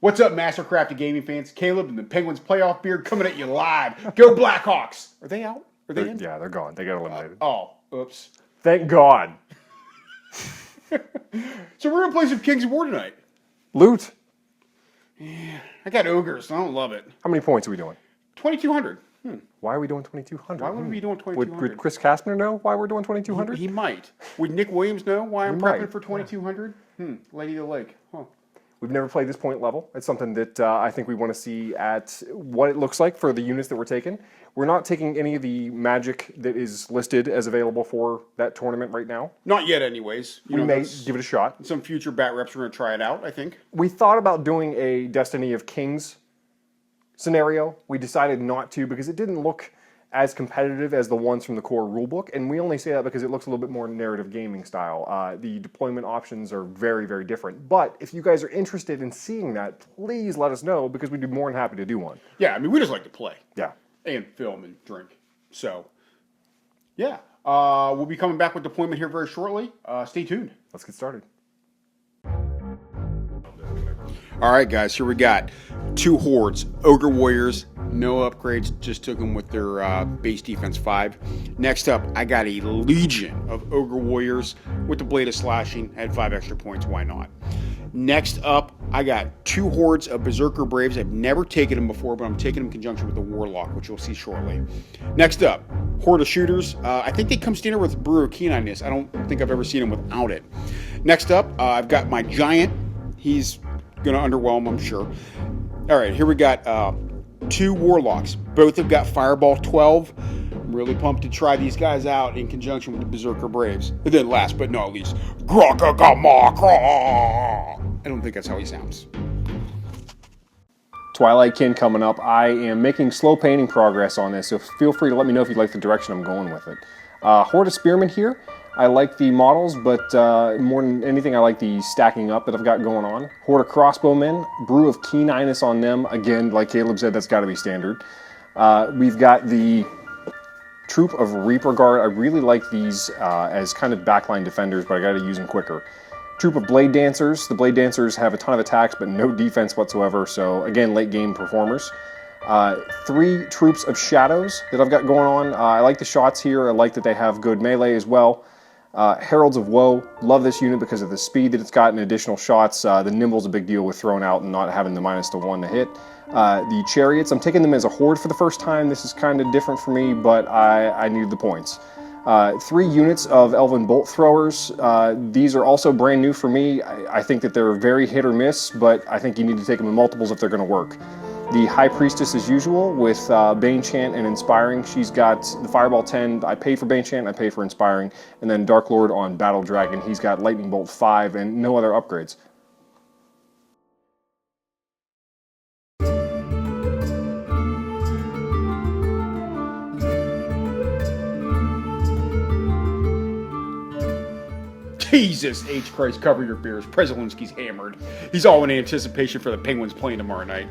What's up, Mastercrafted gaming fans? Caleb and the Penguins playoff beard coming at you live. Go Blackhawks! Are they out? Are they in? Yeah, they're gone. They got eliminated. Oops. Thank God. So we're gonna play some Kings of War tonight. Loot. Yeah, I got Ogres. I don't love it. How many points are we doing? 2,200. Why are we doing 2,200? Why would we be doing 2,200? Would Chris Kastner know why we're doing 2,200? He might. Would Nick Williams know why I'm prepping might. for 2,200? Lady of the Lake. Huh. We've never played this point level. It's something that I think we want to see at what it looks like for the units that we're taking. We're not taking any of the magic that is listed as available for that tournament right now. Not yet, anyways. We may give it a shot. Some future bat reps are going to try it out, I think. We thought about doing a Destiny of Kings scenario. We decided not to because it didn't look as competitive as the ones from the core rulebook, and we only say that because it looks a little bit more narrative gaming style. The deployment options are very, very different. But if you guys are interested in seeing that, please let us know because we'd be more than happy to do one. Yeah, I mean, we just like to play. Yeah. And film and drink. So, yeah. We'll be coming back with deployment here very shortly. Stay tuned. Let's get started. All right, guys, here we got 2 hordes. Ogre Warriors, no upgrades, just took them with their base defense 5. Next up, I got a legion of Ogre Warriors with the Blade of Slashing, had 5 extra points, why not? Next up, I got 2 hordes of Berserker Braves. I've never taken them before, but I'm taking them in conjunction with the Warlock, which you'll see shortly. Next up, Horde of Shooters. I think they come standard with Brew of Keeniness. I don't think I've ever seen them without it. Next up, I've got my Giant. He's going to underwhelm, I'm sure. All right, here we got 2 Warlocks. Both have got Fireball 12. I'm really pumped to try these guys out in conjunction with the Berserker Braves. And then last but not least, Grokagamakra. I don't think that's how he sounds. Twilight Kin coming up. I am making slow painting progress on this, so feel free to let me know if you like the direction I'm going with it. Horde of Spearmen here. I like the models, but more than anything, I like the stacking up that I've got going on. Horde of Crossbowmen, Brew of Keeniness on them. Again, like Caleb said, that's got to be standard. We've got the Troop of Reaper Guard. I really like these as kind of backline defenders, but I got to use them quicker. Troop of Blade Dancers. The Blade Dancers have a ton of attacks, but no defense whatsoever, so again, late game performers. 3 Troops of Shadows that I've got going on. I like the shots here. I like that they have good melee as well. Heralds of Woe, love this unit because of the speed that it's got and additional shots. The Nimble's a big deal with throwing out and not having the -1 to hit. The Chariots, I'm taking them as a horde for the first time. This is kind of different for me, but I needed the points. 3 units of Elven Bolt Throwers. These are also brand new for me. I think that they're very hit or miss, but I think you need to take them in multiples if they're going to work. The High Priestess as usual with Bane Chant and Inspiring. She's got the Fireball 10. I pay for Bane Chant, I pay for Inspiring. And then Dark Lord on Battle Dragon. He's got Lightning Bolt 5 and no other upgrades. Jesus H. Christ, cover your beers. Prezelinski's hammered. He's all in anticipation for the Penguins playing tomorrow night.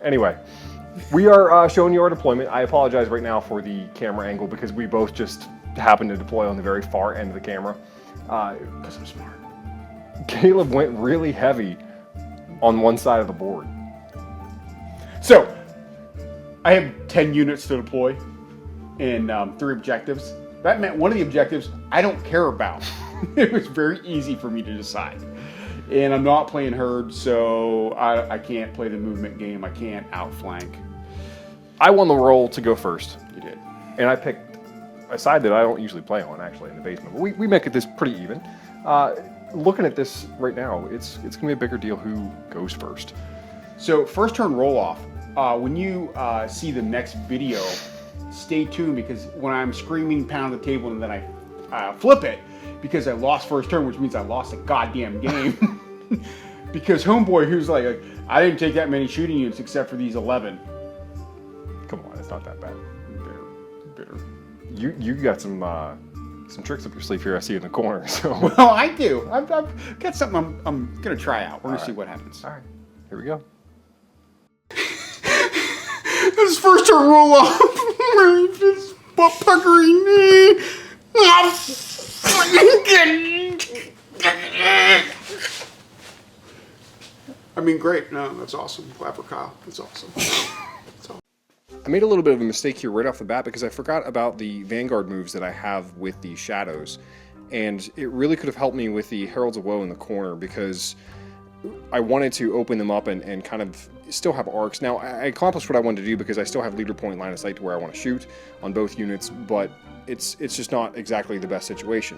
Anyway, we are showing you our deployment. I apologize right now for the camera angle because we both just happen to deploy on the very far end of the camera. Because I'm smart. Caleb went really heavy on one side of the board. So, I have 10 units to deploy and 3 objectives. That meant one of the objectives I don't care about. It was very easy for me to decide. And I'm not playing herd, so I can't play the movement game. I can't outflank. I won the role to go first. You did. And I picked a side that I don't usually play on, actually, in the basement. But we make it this pretty even. Looking at this right now, it's going to be a bigger deal who goes first. So, first turn roll-off. When you see the next video, stay tuned because when I'm screaming pound the table and then I flip it because I lost first turn, which means I lost a goddamn game. Because homeboy, who's like, I didn't take that many shooting units except for these 11. Come on, it's not that bad. Bitter. You got some tricks up your sleeve here. I see in the corner. So well, I do. I've got something I'm gonna try out. We're gonna see what happens. All right, here we go. This first turn roll off. Just butt puckering me. I mean, great. No, that's awesome. Clap for Kyle. That's awesome. I made a little bit of a mistake here right off the bat because I forgot about the Vanguard moves that I have with the shadows. And it really could have helped me with the Heralds of Woe in the corner because I wanted to open them up and kind of still have arcs. Now, I accomplished what I wanted to do because I still have leader point line of sight to where I want to shoot on both units, but it's just not exactly the best situation.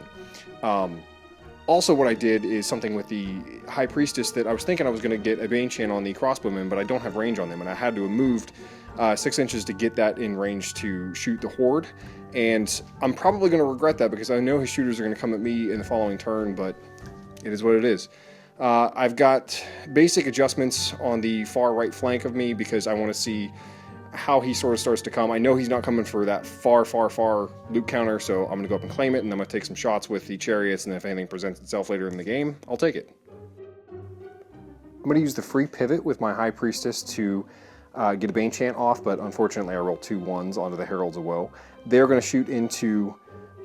Also, what I did is something with the High Priestess that I was thinking I was going to get a Banechan on the crossbowmen, but I don't have range on them, and I had to have moved 6 inches to get that in range to shoot the Horde. And I'm probably going to regret that because I know his shooters are going to come at me in the following turn, but it is what it is. I've got basic adjustments on the far right flank of me because I want to see how he sort of starts to come. I know he's not coming for that far loot counter, so I'm going to go up and claim it, and I'm going to take some shots with the chariots, and if anything presents itself later in the game, I'll take it. I'm going to use the free pivot with my High Priestess to get a Banechant off, but unfortunately I rolled 2 1s onto the Heralds of Woe. They're going to shoot into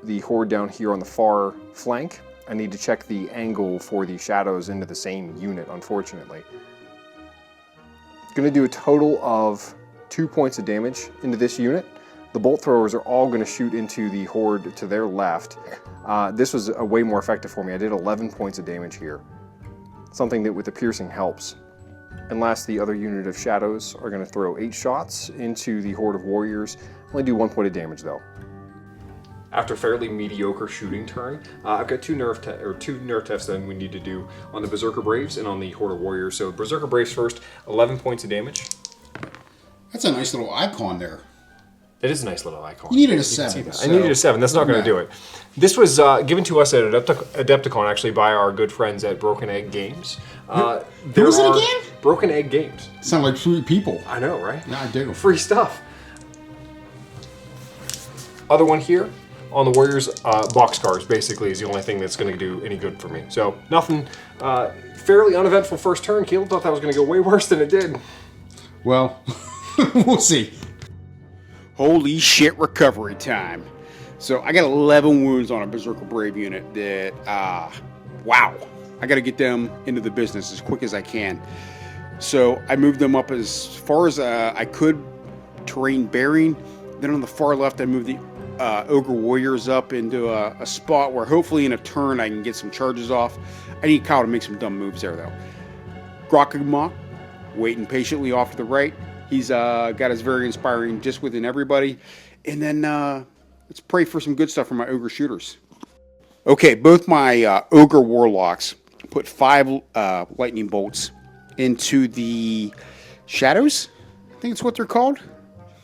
the Horde down here on the far flank. I need to check the angle for the shadows into the same unit, unfortunately. Going to do a total of 2 points of damage into this unit. The bolt throwers are all going to shoot into the Horde to their left. This was way more effective for me. I did 11 points of damage here. Something that with the piercing helps. And last, the other unit of shadows are going to throw 8 shots into the Horde of warriors. Only do 1 point of damage though. After a fairly mediocre shooting turn, I've got two nerf tests that we need to do on the Berserker Braves and on the Horde of Warriors. So Berserker Braves first, 11 points of damage. That's a nice little icon there. It is a nice little icon. You needed a 7. I needed a 7. That's not going to do it. This was given to us at Adepticon, actually, by our good friends at Broken Egg Games. Who was it again? Broken Egg Games. Sound like sweet people. I know, right? Yeah, I do. Free stuff. Other one here on the Warriors, boxcars basically is the only thing that's going to do any good for me. So nothing. Fairly uneventful first turn. Keelan thought that was going to go way worse than it did. Well, we'll see. Holy shit, recovery time. So I got 11 wounds on a Berserker Brave unit that, wow. I got to get them into the business as quick as I can. So I moved them up as far as I could, terrain bearing. Then on the far left, I moved the Ogre Warriors up into a spot where hopefully in a turn I can get some charges off. I need Kyle to make some dumb moves there though. Grokkamok, waiting patiently off to the right. He's got his very inspiring just within everybody. And then let's pray for some good stuff from my Ogre shooters. Okay, both my Ogre Warlocks put 5 lightning bolts into the shadows. I think it's what they're called.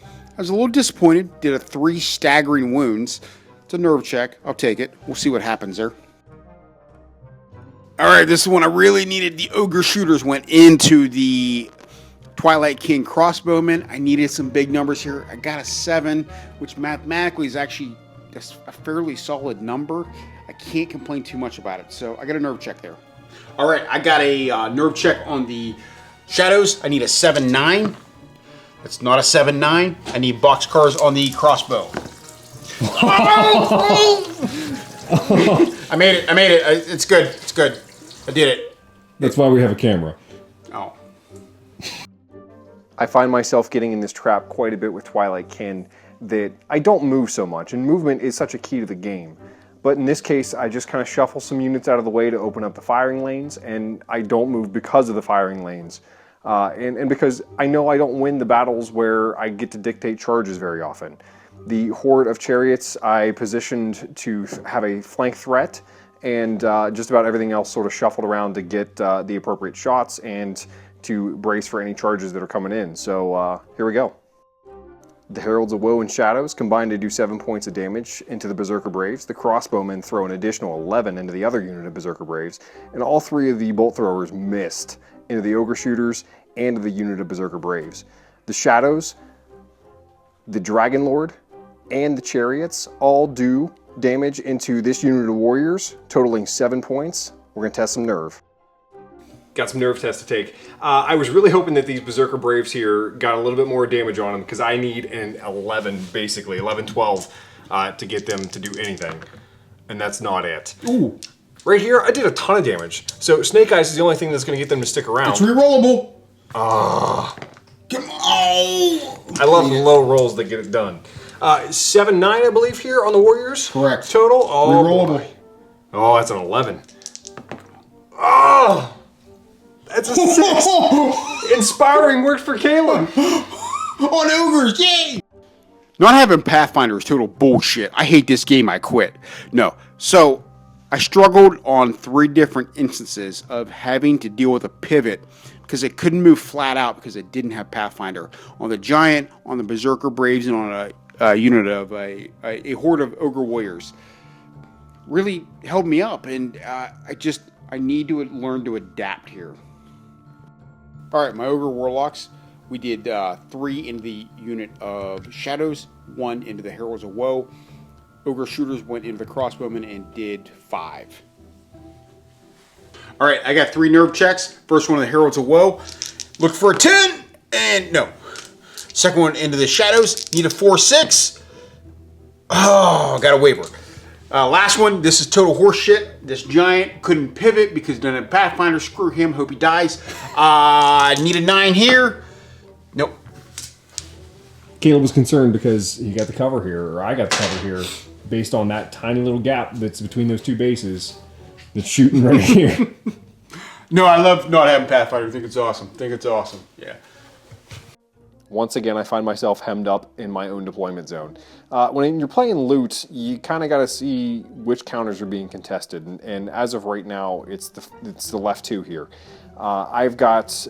I was a little disappointed. Did a 3 staggering wounds. It's a nerve check. I'll take it. We'll see what happens there. Alright, this is when I really needed the Ogre shooters. Went into the Twilight King crossbowmen. I needed some big numbers here. I got a 7, which mathematically is actually a fairly solid number. I can't complain too much about it. So I got a nerve check there. Alright, I got a nerve check on the shadows. I need a 7-9. It's not a 7-9. I need boxcars on the crossbow. I made it. It's good. It's good. I did it. That's why we have a camera. Oh. I find myself getting in this trap quite a bit with Twilight Kin that I don't move so much, and movement is such a key to the game. But in this case, I just kind of shuffle some units out of the way to open up the firing lanes, and I don't move because of the firing lanes. And because I know I don't win the battles where I get to dictate charges very often. The Horde of Chariots I positioned to have a flank threat, and just about everything else sort of shuffled around to get the appropriate shots and to brace for any charges that are coming in. So here we go. The Heralds of Woe and Shadows combine to do 7 points of damage into the Berserker Braves. The crossbowmen throw an additional 11 into the other unit of Berserker Braves, and all 3 of the bolt throwers missed into the Ogre Shooters and the unit of Berserker Braves. The Shadows, the Dragon Lord, and the Chariots all do damage into this unit of Warriors, totaling 7 points. We're going to test some nerve. Got some nerve tests to take. I was really hoping that these Berserker Braves here got a little bit more damage on them because I need an 11, basically, 11, 12 to get them to do anything. And that's not it. Ooh. Right here, I did a ton of damage. So Snake Eyes is the only thing that's going to get them to stick around. It's rerollable. Ah. Come on. I love the low rolls that get it done. 7-9, I believe, here on the Warriors. Correct. Total. Oh, Rerollable. boy. Oh, that's an 11. Oh, that's a 6. Inspiring worked for Caleb. On Ogres, yay! Not having Pathfinder is total bullshit. I hate this game, I quit. No. So, I struggled on 3 different instances of having to deal with a pivot because it couldn't move flat out because it didn't have Pathfinder. On the Giant, on the Berserker Braves, and on a unit of a horde of Ogre Warriors. Really held me up, and I need to learn to adapt here. Alright, my Ogre Warlocks. We did 3 into the unit of Shadows, 1 into the Heralds of Woe. Ogre Shooters went into the Crossbowmen and did 5. Alright, I got 3 nerve checks. First one of the Heralds of Woe. Look for a 10, and no. Second one into the Shadows, need a 4-6. Oh, got a waiver. Last one, this is total horseshit. This Giant couldn't pivot because it doesn't have Pathfinder. Screw him, hope he dies. Need a 9 here. Nope. Caleb was concerned because he got the cover here, or I got the cover here, based on that tiny little gap that's between those 2 bases that's shooting right here. No, I love not having Pathfinder. I think it's awesome. Yeah. Once again, I find myself hemmed up in my own deployment zone. When you're playing loot, you kind of got to see which counters are being contested, and as of right now, it's the left 2 here. I've got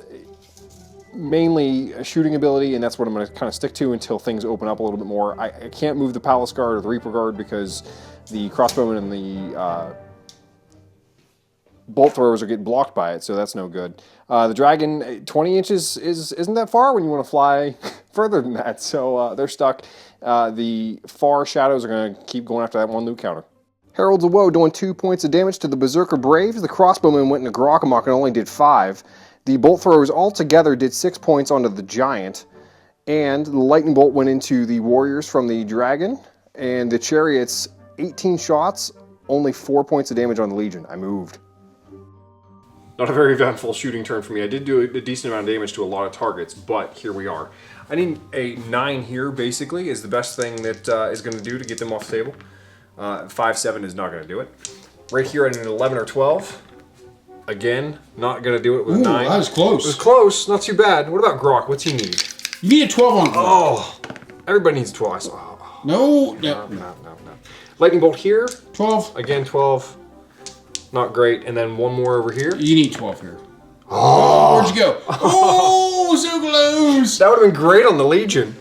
mainly a shooting ability, and that's what I'm going to kind of stick to until things open up a little bit more. I can't move the Palace Guard or the Reaper Guard because the crossbowmen and the bolt throwers are getting blocked by it, so that's no good. The Dragon, 20 inches isn't that far when you want to fly further than that, so they're stuck. The far Shadows are going to keep going after that 1 loot counter. Heralds of Woe doing 2 points of damage to the Berserker Braves. The crossbowmen went into Grokkamok and only did 5. The bolt throwers altogether did 6 points onto the Giant, and the lightning bolt went into the Warriors from the Dragon, and the Chariots, 18 shots, only 4 points of damage on the Legion. I moved. Not a very eventful shooting turn for me. I did do a decent amount of damage to a lot of targets, but here we are. I need a 9 here, basically, is the best thing that is going to do to get them off the table. 5-7 is not going to do it. Right here I need an 11 or 12. Again, not going to do it with a 9. That was close. It was close, not too bad. What about Grok? What's he need? You need a 12 on Grok. Oh, everybody needs 12. Oh, No. Lightning bolt here. 12. Again, 12. Not great. And then 1 more over here. You need 12 here. Oh, where'd you go? Oh, so close. That would have been great on the Legion.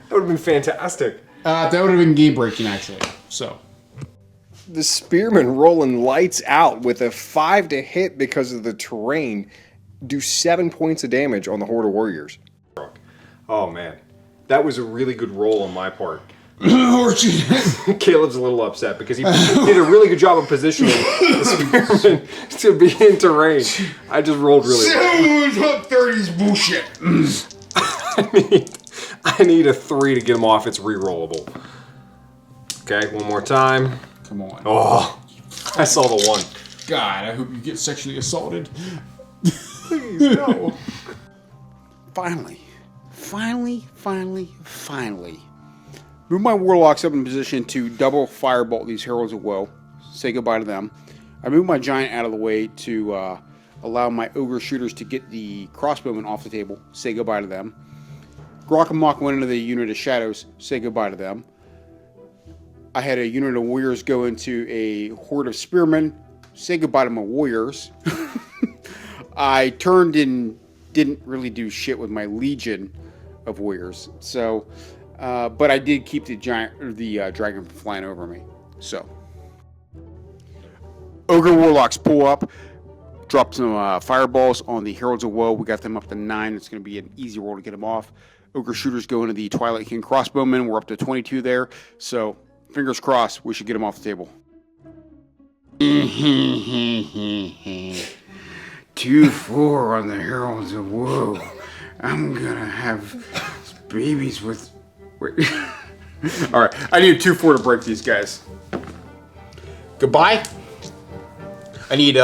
That would have been fantastic. That would have been game breaking, actually. So. The Spearmen rolling lights out with a 5 to hit because of the terrain do 7 points of damage on the Horde of Warriors. Oh man, that was a really good roll on my part. Caleb's a little upset because he did a really good job of positioning the Spearmen to be in terrain. I just rolled really well. Top 30's bullshit. I need a 3 to get him off. It's re-rollable. Okay, one more time. Come on. Oh, I saw the 1. God, I hope you get sexually assaulted. Please, no. Finally. Move my Warlocks up in position to double firebolt these Heralds of Woe. Say goodbye to them. I move my Giant out of the way to allow my Ogre Shooters to get the Crossbowmen off the table. Say goodbye to them. Grokkamok went into the unit of Shadows. Say goodbye to them. I had a unit of Warriors go into a horde of Spearmen. Say goodbye to my Warriors. I turned and didn't really do shit with my Legion of Warriors. So, but I did keep the Dragon from flying over me. So, Ogre Warlocks pull up. Drop some fireballs on the Heralds of Woe. We got them up to 9. It's going to be an easy roll to get them off. Ogre Shooters go into the Twilight King Crossbowmen. We're up to 22 there. So, fingers crossed, we should get them off the table. 2-4 on the Heralds of Woe. I'm gonna have babies with... Wait. Alright, I need a 2-4 to break these guys. Goodbye. I need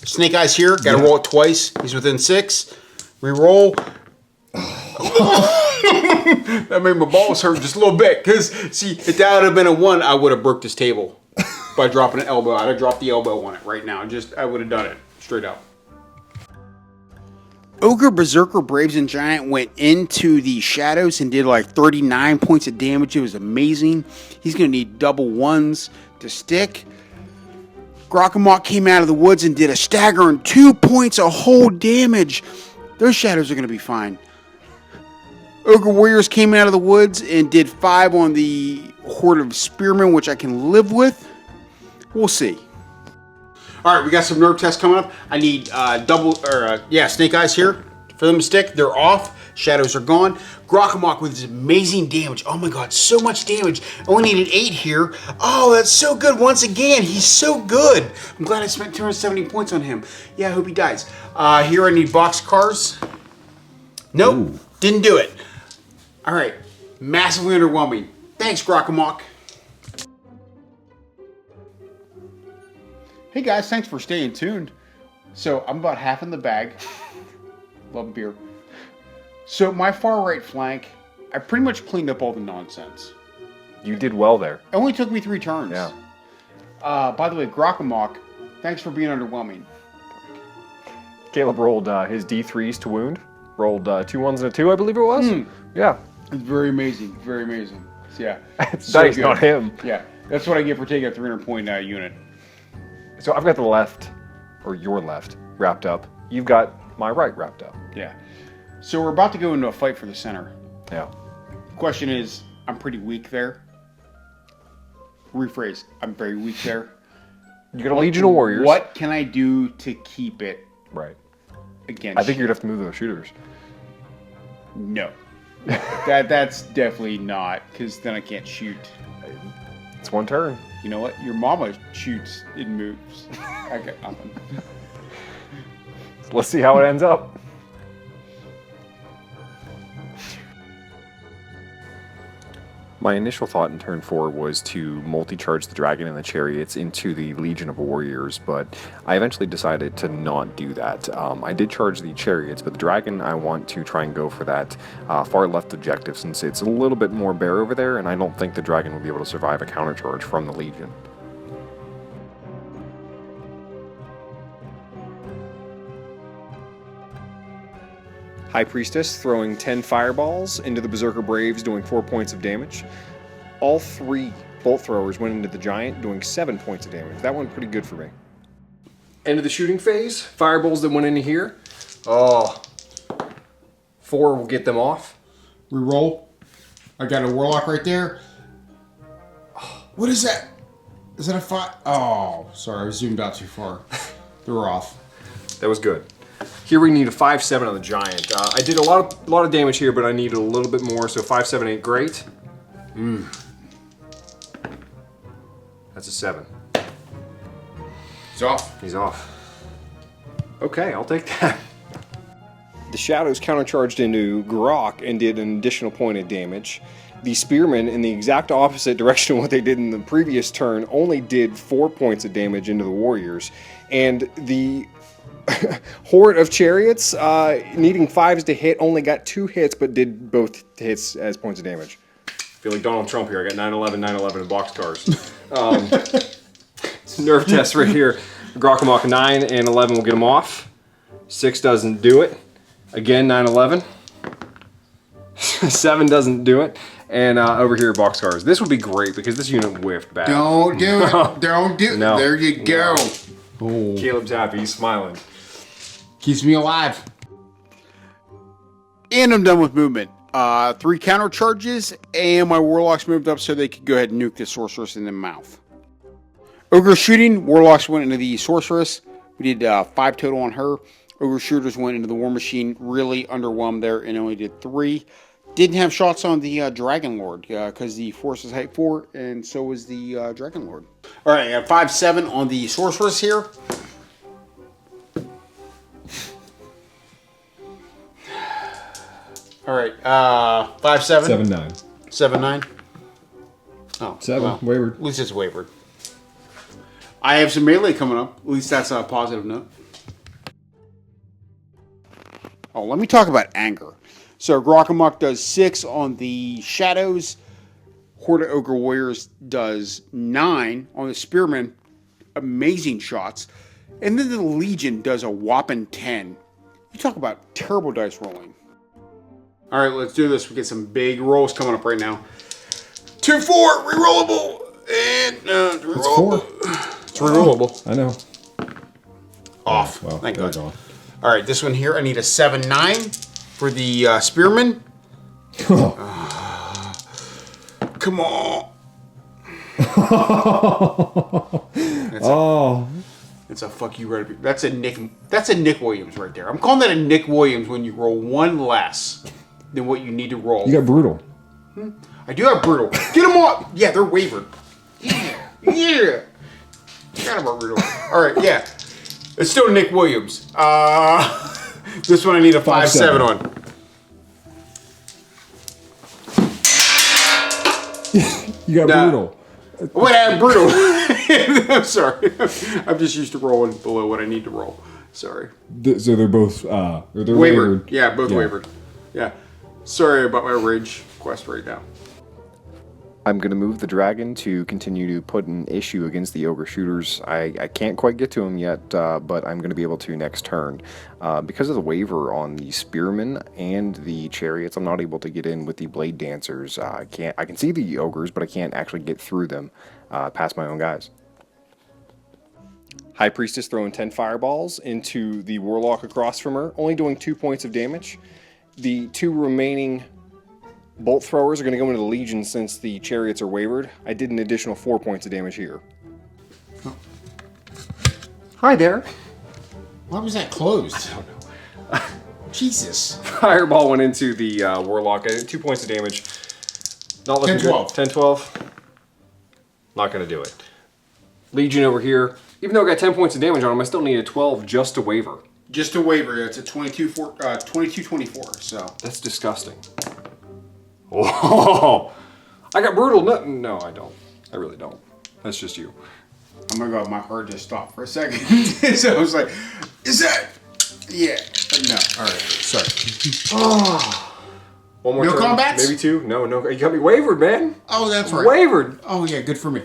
Snake Eyes here. Got to roll it twice. He's within 6. Reroll. That made my balls hurt just a little bit. Because, see, if that would have been a 1, I would have broke this table by dropping an elbow. I'd have dropped the elbow on it right now. I would have done it straight up. Ogre, Berserker, Braves, and Giant went into the shadows and did like 39 points of damage. It was amazing. He's going to need double 1s to stick. Grokkamok came out of the woods and did a staggering 2 points of whole damage. Those shadows are going to be fine. Ogre Warriors came out of the woods and did 5 on the Horde of Spearmen, which I can live with. We'll see. All right, we got some nerve tests coming up. I need Snake Eyes here for them to stick. They're off. Shadows are gone. Grokkamok with his amazing damage. Oh my God, so much damage. Only need an 8 here. Oh, that's so good once again. He's so good. I'm glad I spent 270 points on him. Yeah, I hope he dies. Here I need box cars. Nope, didn't do it. All right, massively underwhelming. Thanks, Grokkamok. Hey guys, thanks for staying tuned. So I'm about half in the bag. Love beer. So my far right flank, I pretty much cleaned up all the nonsense. You did well there. It only took me 3 turns. Yeah. By the way, Grokkamok, thanks for being underwhelming. Caleb rolled his D3s to wound. Rolled 2 1s and a 2, I believe it was. Yeah. It's very amazing. Very amazing. So, yeah. It's so nice, not him. Yeah. That's what I get for taking a 300-point unit. So I've got the left, or your left, wrapped up. You've got my right wrapped up. Yeah. So we're about to go into a fight for the center. Yeah. Question is, I'm pretty weak there. Rephrase, I'm very weak there. You got a Legion of Warriors. What can I do to keep it right against? I think you're going to have to move those shooters. No. That's definitely not, because then I can't shoot. It's 1 turn. You know what? Your mama shoots and moves. I got nothing. Let's see how it ends up. My initial thought in turn 4 was to multi-charge the dragon and the chariots into the Legion of Warriors, but I eventually decided to not do that. I did charge the chariots, but the dragon I want to try and go for that far left objective since it's a little bit more bare over there, and I don't think the dragon will be able to survive a countercharge from the Legion. High Priestess throwing 10 fireballs into the Berserker Braves, doing 4 points of damage. All 3 bolt throwers went into the Giant, doing 7 points of damage. That went pretty good for me. End of the shooting phase. Fireballs that went into here. Oh, 4 will get them off. Reroll. I got a Warlock right there. What is that? Is that a 5? Oh, sorry, I zoomed out too far. They're off. That was good. Here we need a 5-7 on the Giant. I did a lot of damage here, but I needed a little bit more, so 5-7 ain't great. That's a 7. He's off. He's off. Okay, I'll take that. The Shadows countercharged into Grok and did an additional point of damage. The Spearmen, in the exact opposite direction of what they did in the previous turn, only did 4 points of damage into the Warriors. And the Horde of Chariots, needing 5s to hit, only got 2 hits, but did both hits as points of damage. I feel like Donald Trump here. I got 9-11, 9-11 in boxcars. Nerve test right here. Grokkamok 9 and 11 will get him off. 6 doesn't do it. Again, 9-11. 7 doesn't do it. And over here, boxcars. This would be great because this unit whiffed bad. Don't do it. Don't do it. No. There you go. Oh. Caleb's happy. He's smiling. Keeps me alive. And I'm done with movement. 3 counter charges, and my Warlocks moved up so they could go ahead and nuke the Sorceress in the mouth. Ogre shooting, Warlocks went into the Sorceress. We did 5 total on her. Ogre shooters went into the War Machine. Really underwhelmed there and only did 3. Didn't have shots on the Dragon Lord because the force is height 4, and so was the Dragon Lord. All right, I got 5-7 on the Sorceress here. All right, 5-7. 7-9. 7-9. Oh, 7, well, wavered. At least it's wavered. I have some melee coming up. At least that's a positive note. Oh, let me talk about anger. So Grokkamok does 6 on the shadows. Horde of Ogre Warriors does 9 on the Spearmen. Amazing shots. And then the Legion does a whopping 10. You talk about terrible dice rolling. All right, let's do this. We get some big rolls coming up right now. 2-4, rerollable. And It's 4. It's rerollable. I know. Off. Well, Thank they're God. gone. All right, this one here, I need a 7-9 for the Spearman. Come on. It's a fuck you right. That's a Nick Williams right there. I'm calling that a Nick Williams when you roll 1 less than what you need to roll. You got brutal. I do have brutal. Get them all. Yeah, they're wavered. Yeah. Kind of a brutal. All right, yeah. It's still Nick Williams. This one I need a 5-7 on. You got brutal. What happened, brutal? I'm sorry. I'm just used to rolling below what I need to roll. Sorry. So they're both they're Wavered. Yeah, both wavered. Yeah. Sorry about my rage quest right now. I'm going to move the dragon to continue to put an issue against the ogre shooters. I can't quite get to him yet, but I'm going to be able to next turn. Because of the waiver on the spearmen and the chariots, I'm not able to get in with the blade dancers. I can see the ogres, but I can't actually get through them past my own guys. High Priestess throwing 10 fireballs into the warlock across from her, only doing 2 points of damage. The 2 remaining bolt throwers are going to go into the Legion since the chariots are wavered. I did an additional 4 points of damage here. Oh. Hi there. Why was that closed? I don't know. Jesus. Fireball went into the warlock. I did 2 points of damage. Not looking 10-12. good. 10-12. Not going to do it. Legion over here. Even though I got 10 points of damage on him, I still need a 12 just to waver. Just a waiver. It's a 22-24. So That's disgusting. Oh, I got brutal. No, I don't. I really don't. That's just you. Oh my God, my heart just stopped for a second. So I was like, is that? Yeah. But no. All right. Sorry. One more No turn. combats? Maybe 2. No. You got me wavered, man. Oh, that's right. Wavered. Oh yeah, good for me.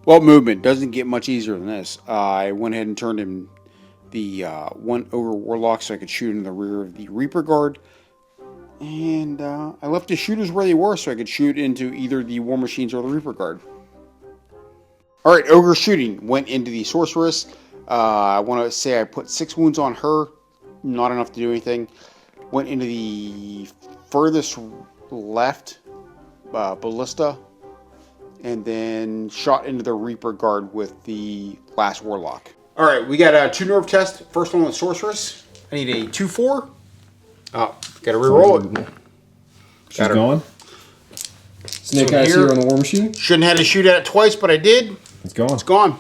Well, movement doesn't get much easier than this. I went ahead and turned in the 1 ogre warlock so I could shoot in the rear of the Reaper Guard. And I left the shooters where they were so I could shoot into either the War Machines or the Reaper Guard. Alright, Ogre shooting went into the Sorceress. I want to say I put 6 wounds on her. Not enough to do anything. Went into the furthest left Ballista. And then shot into the Reaper Guard with the last Warlock. Alright, we got 2 nerve tests. First one with Sorceress. I need a 2-4. Oh, gotta reroll it. She's gone. Snake Eyes here on the War Machine. Shouldn't have had to shoot at it twice, but I did. It's gone. It's gone.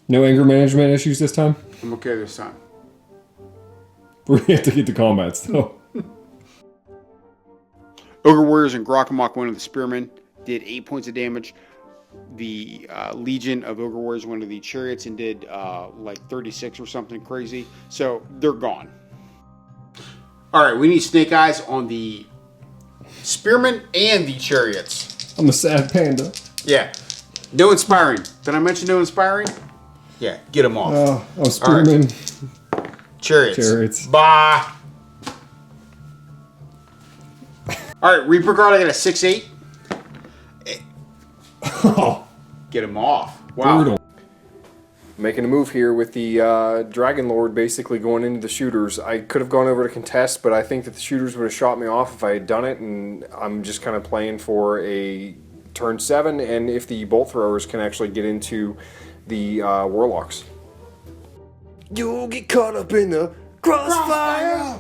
No anger management issues this time? I'm okay this time. We have to get to combat still. Ogre Warriors and Grokkamok went to the Spearmen. Did 8 points of damage. The Legion of Ogre Warriors went to the Chariots and did like 36 or something crazy. So they're gone. Alright, we need Snake Eyes on the Spearmen and the Chariots. I'm a sad panda. Yeah. No inspiring. Did I mention no inspiring? Yeah, get them off. Spearmen. Right. Chariots. Bah. Alright, Reaper Guard, I got a 6-8. Get him off. Wow. Brutal. Making a move here with the Dragon Lord basically going into the shooters. I could have gone over to contest, but I think that the shooters would have shot me off if I had done it, and I'm just kind of playing for a turn 7, and if the bolt throwers can actually get into the Warlocks. You'll get caught up in the crossfire!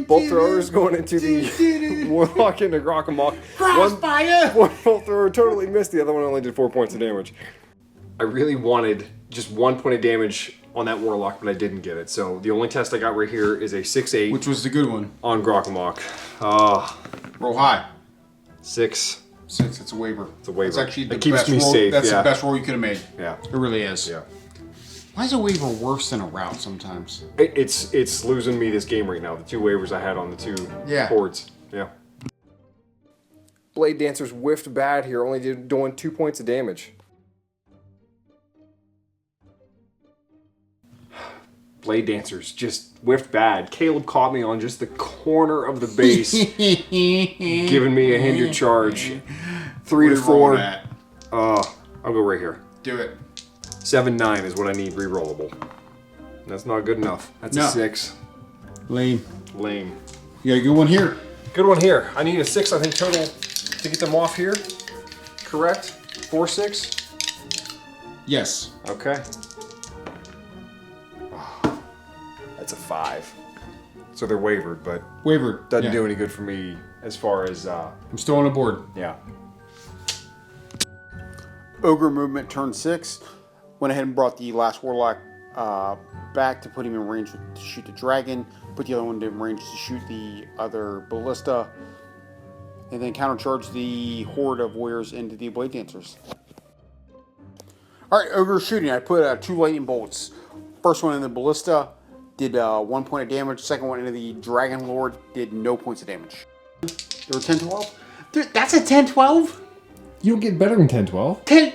Bolt throwers going into the Warlock into Grokkamok. Crossfire! One bolt thrower totally missed, the other one only did 4 points of damage. I really wanted just 1 point of damage on that Warlock, but I didn't get it. So the only test I got right here is a 6-8. Which was the good one? On Grokkamok. Roll high. 6, 6. It's a waiver. It's a waiver. That's actually the It keeps best me roll. safe, That's yeah. the best roll you could have made. Yeah. It really is. Yeah. Why is a waiver worse than a route sometimes? It's losing me this game right now. The 2 waivers I had on the 2 hordes. Yeah. Blade Dancer's whiffed bad here, only doing 2 points of damage. Blade Dancer's just whiffed bad. Caleb caught me on just the corner of the base, giving me a hindered charge. 3 to 4. I'll go right here. Do it. 7-9 is what I need re-rollable. That's not good enough. That's a 6. Lame. Lame. You got a good one here. Good one here. I need a 6, I think, total to get them off here. Correct? 4-6? Yes. Okay. That's a 5. So they're wavered, but Wavered. doesn't do any good for me as far as, I'm still on the board. yeah. Ogre movement turn 6. Went ahead and brought the last warlock back to put him in range to shoot the dragon. Put the other one in range to shoot the other ballista. And then countercharge the horde of warriors into the blade dancers. Alright, Ogre shooting. I put 2 lightning bolts. First one in the ballista did 1 point of damage. Second one into the dragon lord did no points of damage. There were 10-12? Dude, that's a 10-12? You don't get better than 10-12. 10...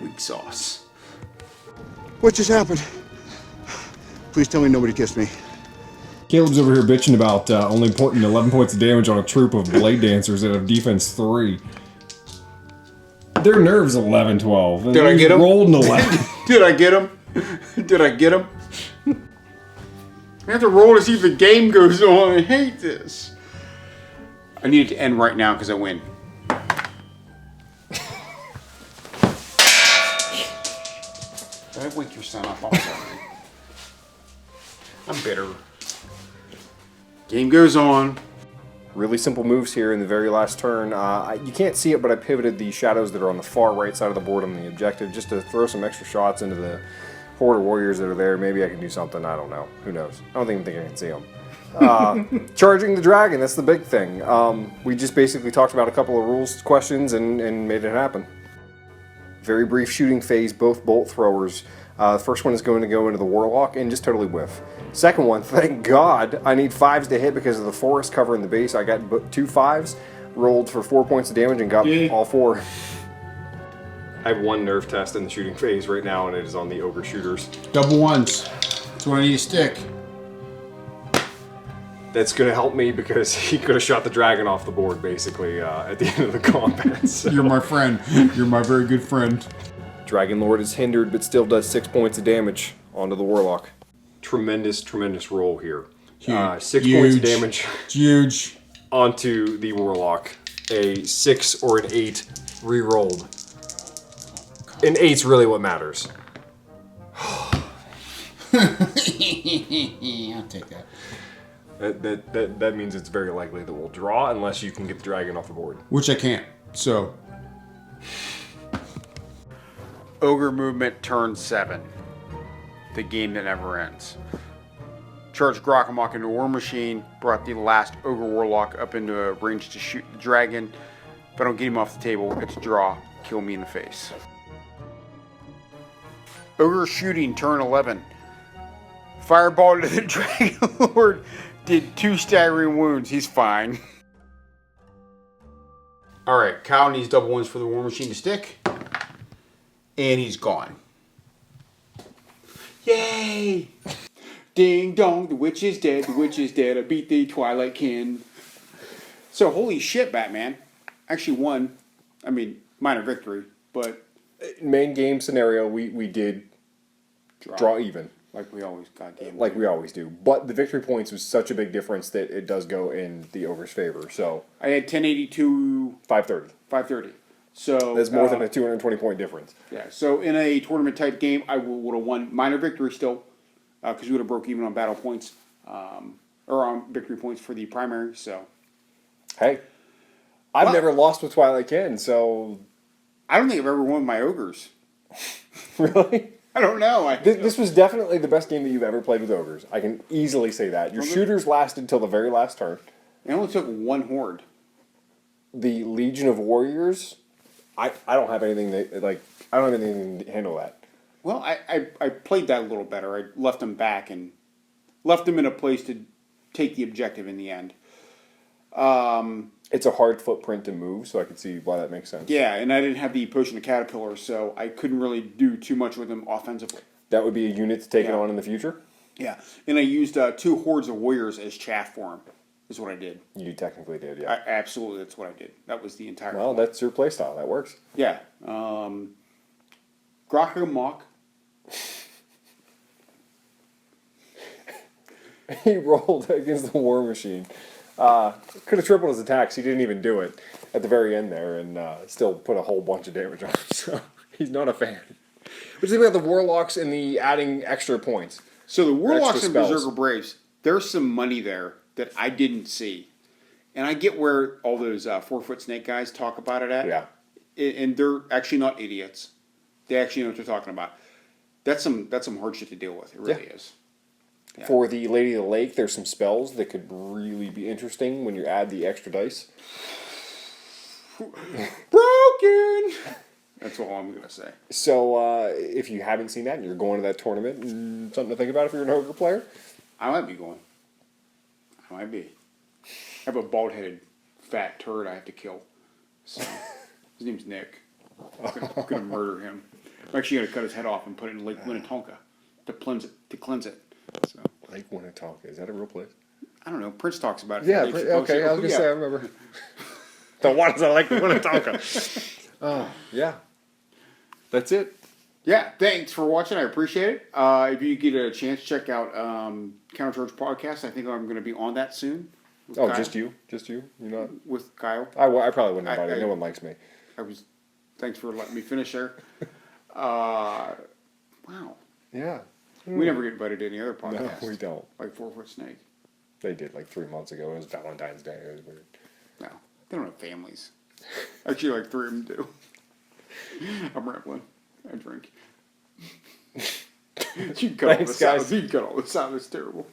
Weak sauce. What just happened? Please tell me nobody kissed me. Caleb's over here bitching about only putting 11 points of damage on a troop of blade dancers that have defense 3. Their nerves 11-12. Did I get him? Rolled an 11. Did I get him? Did I get him? I have to roll to see if the game goes on. I hate this. I need it to end right now because I win. Did I wake your son up? I'm sorry. I'm bitter. Game goes on. Really simple moves here in the very last turn. You can't see it, but I pivoted the shadows that are on the far right side of the board on the objective just to throw some extra shots into the horde of warriors that are there. Maybe I can do something. I don't know. Who knows? I don't even think I can see them. Charging the dragon, that's the big thing. We just basically talked about a couple of rules questions and made it happen. Very brief shooting phase, both bolt throwers. The first one is going to go into the warlock and just totally whiff. Second one, thank God, I need 5s to hit because of the forest covering the base. I got 2 5s, rolled for 4 points of damage and got all 4. I have 1 nerve test in the shooting phase right now, and it is on the ogre shooters. Double 1s. That's what I need to stick. That's going to help me because he could have shot the dragon off the board, basically, at the end of the combat. So. You're my friend. You're my very good friend. Dragon Lord is hindered, but still does 6 points of damage onto the warlock. Tremendous, tremendous roll here. 6 points of damage. It's huge. Onto the warlock. A 6 or an 8 re-rolled. An 8's really what matters. I'll take that. That means it's very likely that we'll draw unless you can get the dragon off the board. Which I can't. So. Ogre movement turn 7. The game that never ends. Charged Grokkamok into War Machine, brought the last Ogre Warlock up into a range to shoot the dragon. If I don't get him off the table, it's a draw. Kill me in the face. Ogre shooting turn 11. Fireball to the Dragon Lord. Did 2 staggering wounds. He's fine. Alright, Kyle needs double 1s for the War Machine to stick. And he's gone. Yay! Ding dong, the witch is dead, the witch is dead, I beat the Twilight kin. So, holy shit, Batman. Actually won. I mean, minor victory, but... Main game scenario, we did draw even. Like we always goddamn. Like we always do. But the victory points was such a big difference that it does go in the Ogre's favor, so... I had 1082... 530. 530. So... That's more than a 220 point difference. Yeah, so in a tournament type game, I would have won minor victory still, because we would have broke even on battle points, or on victory points for the primary, so... Hey, I've never lost with Twilight Kin, so... I don't think I've ever won with my ogres. Really? I don't know. This was definitely the best game that you've ever played with ogres. I can easily say that. Your shooters lasted till the very last turn. It only took one horde. The Legion of Warriors, I don't have anything that, like, I don't have anything to handle that. Well, I played that a little better. I left them back and left them in a place to take the objective in the end. It's a hard footprint to move, so I can see why that makes sense. Yeah, and I didn't have the Potion of Caterpillar, so I couldn't really do too much with them offensively. That would be a unit to take it Yeah. on in the future? Yeah, and I used 2 hordes of warriors as chaff for him, is what I did. You technically did, yeah. Absolutely, that's what I did. That was the entire Well, that's your playstyle. That works. Yeah. Grokkamok. He rolled against the War Machine. Could have tripled his attacks. He didn't even do it at the very end there, and still put a whole bunch of damage on him. So he's not a fan. But think about the Warlocks and the adding extra points. So the Warlocks Extra and spells. Berserker Braves, there's some money there that I didn't see. And I get where all those 4-foot snake guys talk about it at. Yeah. And they're actually not idiots. They actually know what they're talking about. That's some hard shit to deal with. It really is. Yeah. For the Lady of the Lake, there's some spells that could really be interesting when you add the extra dice. Broken! That's all I'm going to say. So if you haven't seen that and you're going to that tournament, something to think about if you're an ogre player. I might be going. I might be. I have a bald-headed fat turd I have to kill. So, his name's Nick. I'm going to murder him. I'm actually going to cut his head off and put it in Lake Minnetonka to cleanse it. So, Lake Winnetonka, is that a real place? I don't know. Prince talks about it. Yeah, They should okay, post it. I was going to say, I remember. The ones I like Winnetonka. Oh, yeah. That's it. Yeah, thanks for watching. I appreciate it. If you get a chance, check out Countercharge Podcast. I think I'm going to be on that soon. with Oh, Kyle. just you? Just you? You're not? With Kyle. I probably wouldn't invite I- you. No one likes me. Thanks for letting me finish there. Wow. Yeah. We never get invited to any other No, podcast. we don't. Like 4-foot snake. They did like 3 months ago. It was Valentine's Day. It was weird. No, they don't have families. Actually, like 3 of them do. I'm rambling. I drink. You can cut all Thanks, this out. guys. You can cut all this out. It's terrible.